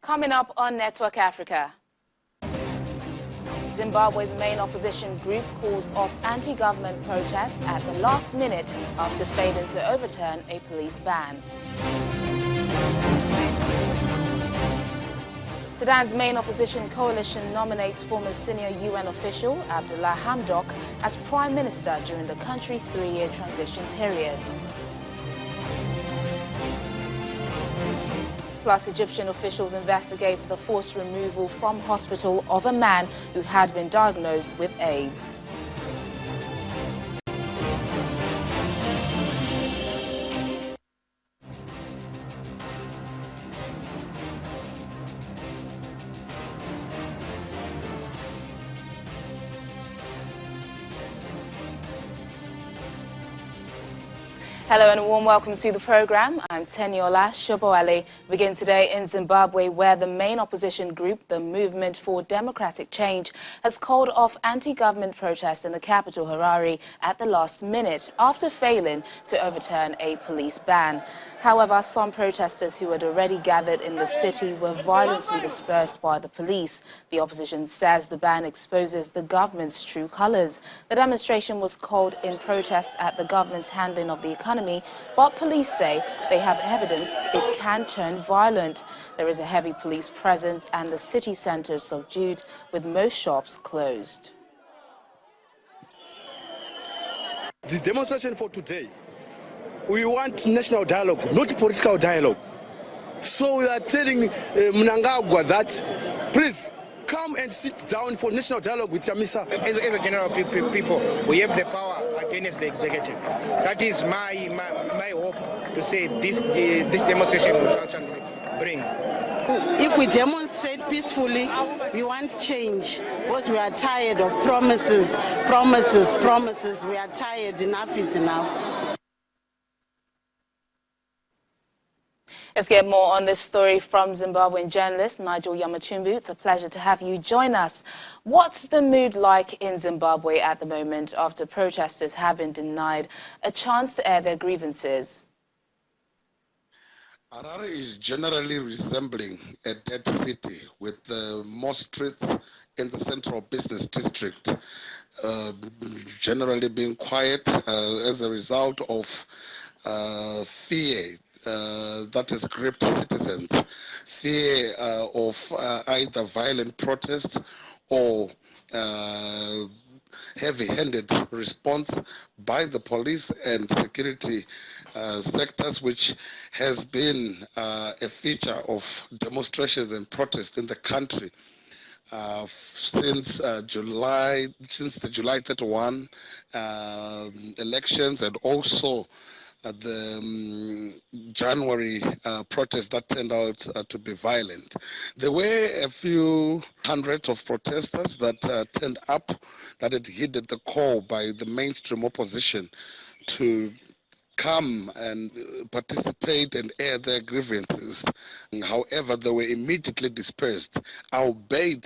Coming up on Network Africa, Zimbabwe's main opposition group calls off anti-government protest at the last minute after failing to overturn a police ban. Sudan's main opposition coalition nominates former senior UN official Abdullah Hamdok as prime minister during the country's 3-year transition period. Plus, Egyptian officials investigate the forced removal from hospital of a man who had been diagnosed with AIDS. Hello and a warm welcome to the program. I'm Teniola Shoboale. We begin today in Zimbabwe, where the main opposition group, the Movement for Democratic Change, has called off anti-government protests in the capital, Harare, at the last minute after failing to overturn a police ban. However, some protesters who had already gathered in the city were violently dispersed by the police. The opposition says the ban exposes the government's true colors. The demonstration was called in protest at the government's handling of the economy, but police say they have evidence it can turn violent. There is a heavy police presence and the city center subdued, with most shops closed. This demonstration for today, we want national dialogue, not political dialogue. So we are telling Mnangagwa that, please, come and sit down for national dialogue with Chamisa. As a general people, we have the power against the executive. That is my hope to say this demonstration will actually bring. If we demonstrate peacefully, we want change, because we are tired of promises. We are tired. Enough is enough. Let's get more on this story from Zimbabwean journalist Nigel Yamachumbu. It's a pleasure to have you join us. What's the mood like in Zimbabwe at the moment after protesters have been denied a chance to air their grievances? Harare is generally resembling a dead city, with most streets in the central business district generally being quiet as a result of fear that has gripped citizens, fear of either violent protest or heavy-handed response by the police and security sectors, which has been a feature of demonstrations and protests in the country since the July 31 elections, and also the January protests that turned out to be violent. There were a few hundreds of protesters that turned up, that had heeded the call by the mainstream opposition to come and participate and air their grievances. However, they were immediately dispersed, albeit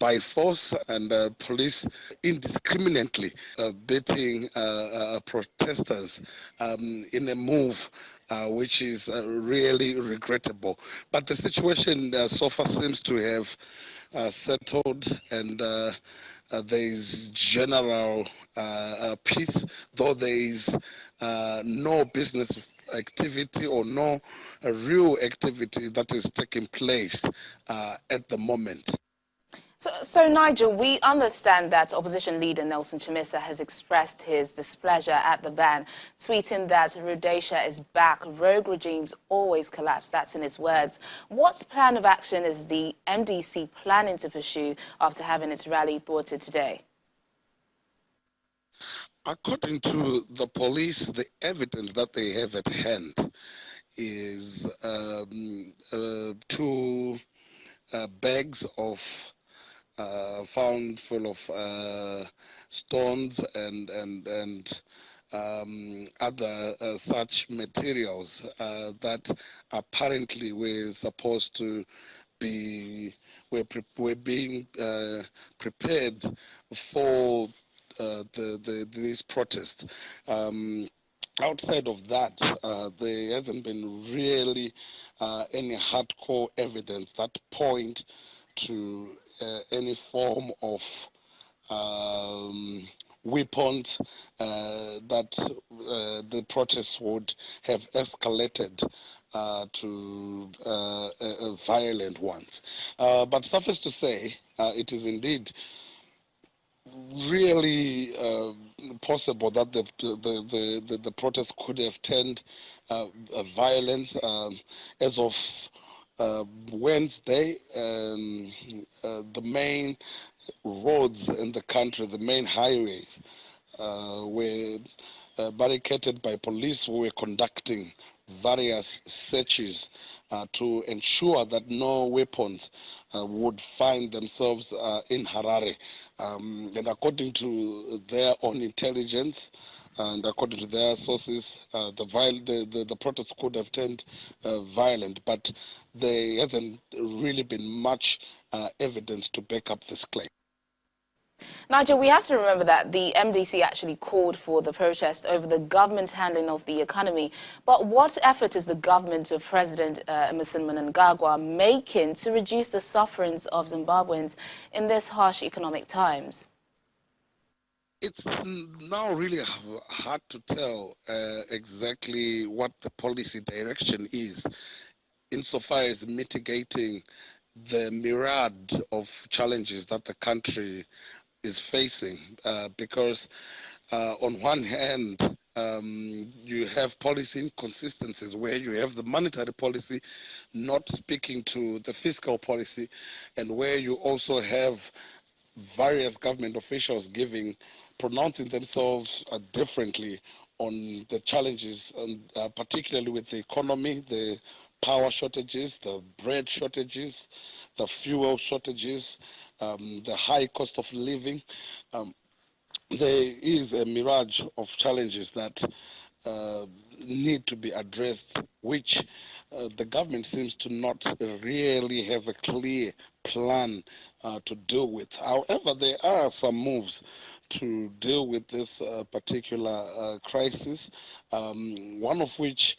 by force, and police indiscriminately beating protesters in a move which is really regrettable. But the situation so far seems to have settled, and there is general peace, though there is no business activity or no real activity that is taking place at the moment. So Nigel, we understand that opposition leader Nelson Chamisa has expressed his displeasure at the ban, tweeting that Rhodesia is back, rogue regimes always collapse. That's in his words. What plan of action is the MDC planning to pursue after having its rally thwarted today? According to the police, the evidence that they have at hand is 2 bags of found full of stones and other such materials that apparently were supposed to be were being prepared for these protests. outside of that, there hasn't been really any hardcore evidence that point to any form of weapons that the protests would have escalated to violent ones. But suffice to say, it is indeed really possible that the protests could have turned violence. As of Wednesday, the main roads in the country, the main highways, were barricaded by police who were conducting various searches to ensure that no weapons would find themselves in Harare. And according to their own intelligence and according to their sources, the protests could have turned violent, but there hasn't really been much evidence to back up this claim. Nigel, we have to remember that the MDC actually called for the protest over the government's handling of the economy. But what effort is the government of President Emmerson Mnangagwa making to reduce the sufferings of Zimbabweans in this harsh economic times? It's now really hard to tell exactly what the policy direction is insofar as mitigating the myriad of challenges that the country is facing, because on one hand, you have policy inconsistencies where you have the monetary policy not speaking to the fiscal policy, and where you also have various government officials pronouncing themselves differently on the challenges, particularly with the economy, the power shortages, the bread shortages, the fuel shortages, the high cost of living. There is a mirage of challenges that need to be addressed, which the government seems to not really have a clear plan to deal with. However, there are some moves to deal with this particular crisis, one of which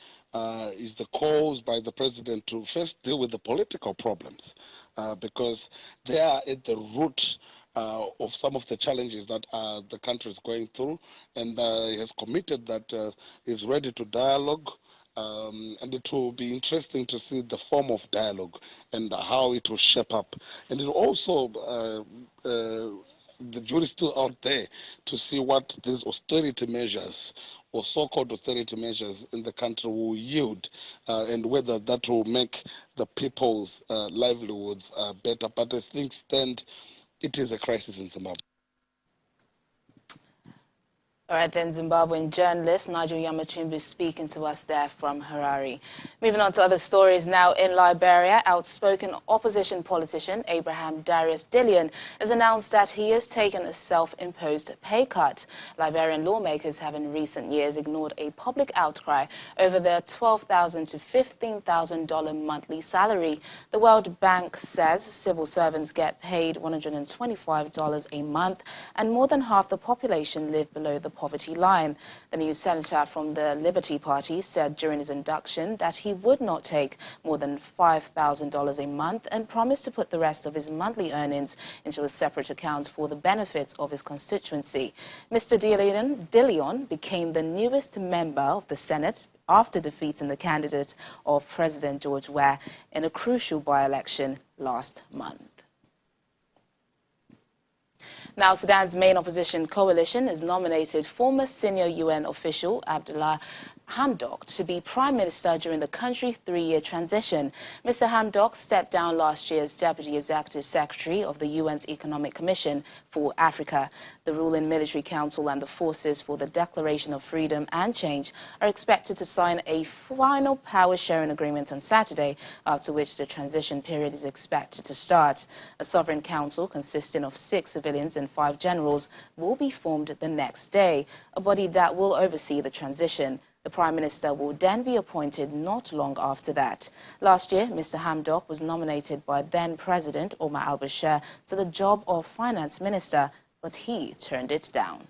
is the calls by the president to first deal with the political problems, because they are at the root of some of the challenges that the country is going through, and he has committed that he's ready to dialogue, and it will be interesting to see the form of dialogue and how it will shape up. And it also, the jury's still out there to see what these austerity measures or so-called austerity measures in the country will yield, and whether that will make the people's livelihoods better. But as things stand, it is a crisis in Zimbabwe. All right, then, Zimbabwean journalist Nigel Yamatumbi speaking to us there from Harare. Moving on to other stories now. In Liberia, outspoken opposition politician Abraham Darius Dillon has announced that he has taken a self-imposed pay cut. Liberian lawmakers have in recent years ignored a public outcry over their $12,000 to $15,000 monthly salary. The World Bank says civil servants get paid $125 a month, and more than half the population live below the poverty line. The new senator from the Liberty Party said during his induction that he would not take more than $5,000 a month and promised to put the rest of his monthly earnings into a separate account for the benefits of his constituency. Mr. Dillon became the newest member of the Senate after defeating the candidate of President George Weah in a crucial by-election last month. Now, Sudan's main opposition coalition has nominated former senior UN official Abdullah Hamdok to be Prime Minister during the country's three-year transition. Mr. Hamdok stepped down last year as Deputy Executive Secretary of the UN's Economic Commission for Africa. The ruling military council and the Forces for the Declaration of Freedom and Change are expected to sign a final power-sharing agreement on Saturday, after which the transition period is expected to start. A sovereign council consisting of 6 civilians and 5 generals will be formed the next day, a body that will oversee the transition. The Prime Minister will then be appointed not long after that. Last year, Mr. Hamdok was nominated by then-President Omar al-Bashir to the job of Finance Minister, but he turned it down.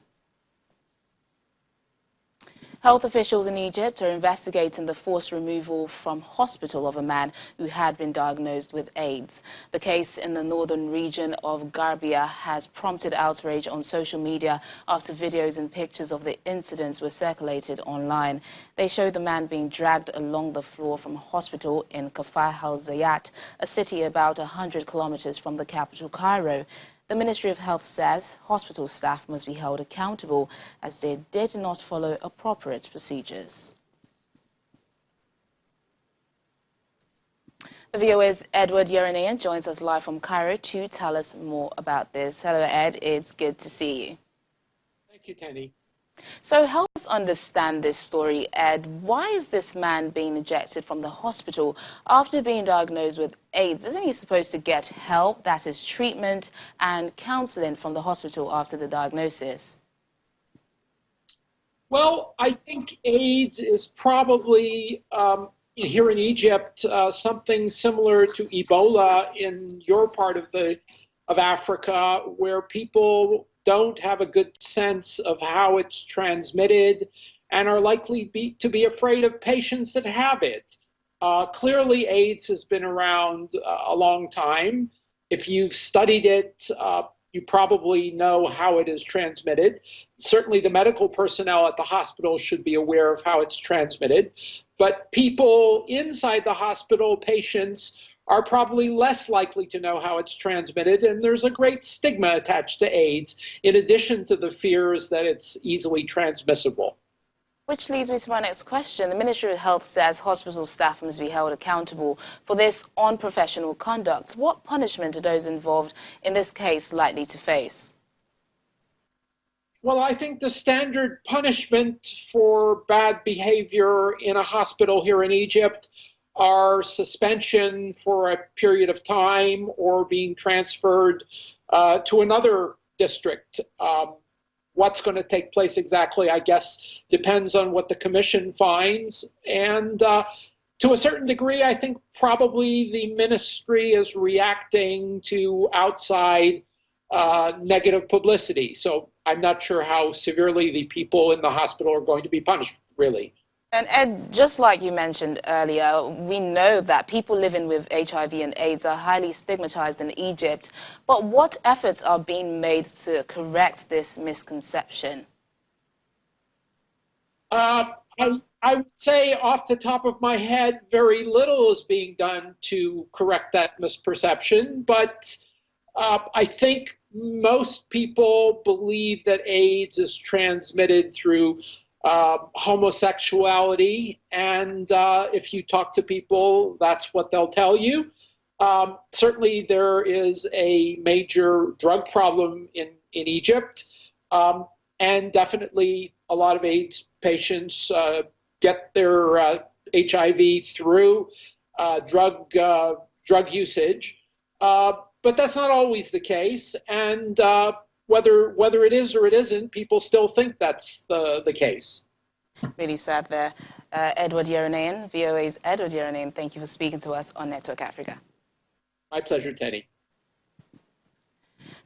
Health officials in Egypt are investigating the forced removal from hospital of a man who had been diagnosed with AIDS. The case in the northern region of Garbia has prompted outrage on social media after videos and pictures of the incident were circulated online. They show the man being dragged along the floor from a hospital in Kafar al-Zayat, a city about 100 kilometers from the capital, Cairo. The Ministry of Health says hospital staff must be held accountable as they did not follow appropriate procedures. The VOA's Edward Yeranian joins us live from Cairo to tell us more about this. Hello, Ed. It's good to see you. Thank you, Tenny. So help us understand this story, Ed. Why is this man being ejected from the hospital after being diagnosed with AIDS? Isn't he supposed to get help, that is treatment and counseling from the hospital after the diagnosis? Well, I think AIDS is probably, here in Egypt, something similar to Ebola in your part of Africa, where people don't have a good sense of how it's transmitted and are likely to be afraid of patients that have it. Clearly, AIDS has been around a long time. If you've studied it, you probably know how it is transmitted. Certainly, the medical personnel at the hospital should be aware of how it's transmitted. But people inside the hospital, patients, are probably less likely to know how it's transmitted, and there's a great stigma attached to AIDS, in addition to the fears that it's easily transmissible. Which leads me to my next question. The Ministry of Health says hospital staff must be held accountable for this unprofessional conduct. What punishment are those involved in this case likely to face? Well, I think the standard punishment for bad behavior in a hospital here in Egypt are suspension for a period of time or being transferred to another district. What's going to take place exactly, I guess, depends on what the commission finds. And to a certain degree, I think probably the ministry is reacting to outside negative publicity. So I'm not sure how severely the people in the hospital are going to be punished, really. And Ed, just like you mentioned earlier, we know that people living with HIV and AIDS are highly stigmatized in Egypt. But what efforts are being made to correct this misconception? I would say off the top of my head, very little is being done to correct that misperception. But I think most people believe that AIDS is transmitted through homosexuality, and if you talk to people, that's what they'll tell you. Certainly there is a major drug problem in Egypt, and definitely a lot of AIDS patients get their HIV through drug usage, but that's not always the case, and whether it is or it isn't, people still think that's the case. Really sad there. Edward Yeranian, VOA's Edward Yeranian, thank you for speaking to us on Network Africa. My pleasure, Teddy.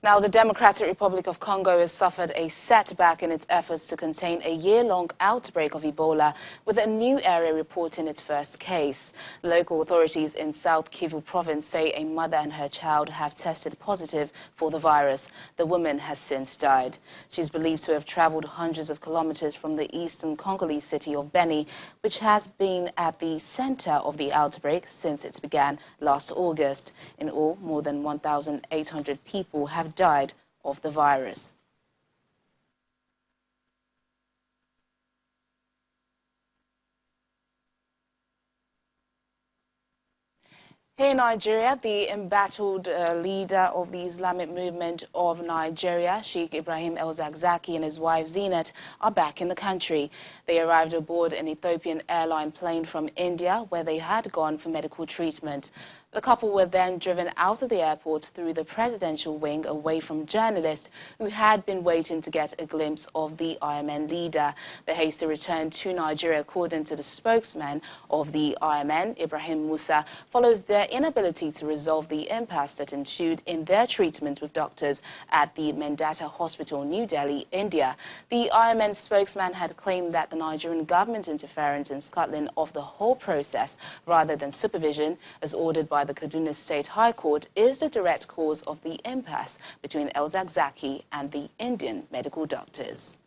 Now, the Democratic Republic of Congo has suffered a setback in its efforts to contain a year-long outbreak of Ebola, with a new area reporting its first case. Local authorities in South Kivu province say a mother and her child have tested positive for the virus. The woman has since died. She's believed to have traveled hundreds of kilometers from the eastern Congolese city of Beni, which has been at the center of the outbreak since it began last August. In all, more than 1,800 people have died of the virus. Here in Nigeria, the embattled leader of the Islamic movement of Nigeria, Sheikh Ibrahim El-Zakzaki, and his wife Zinat are back in the country. They arrived aboard an Ethiopian airline plane from India, where they had gone for medical treatment. The couple were then driven out of the airport through the presidential wing away from journalists who had been waiting to get a glimpse of the IMN leader. The hasty return to Nigeria, according to the spokesman of the IMN, Ibrahim Musa, follows their inability to resolve the impasse that ensued in their treatment with doctors at the Mendata Hospital, New Delhi, India. The IMN spokesman had claimed that the Nigerian government interference in Scotland of the whole process rather than supervision, as ordered by the Kaduna State High Court, is the direct cause of the impasse between El Zakzaky and the Indian medical doctors.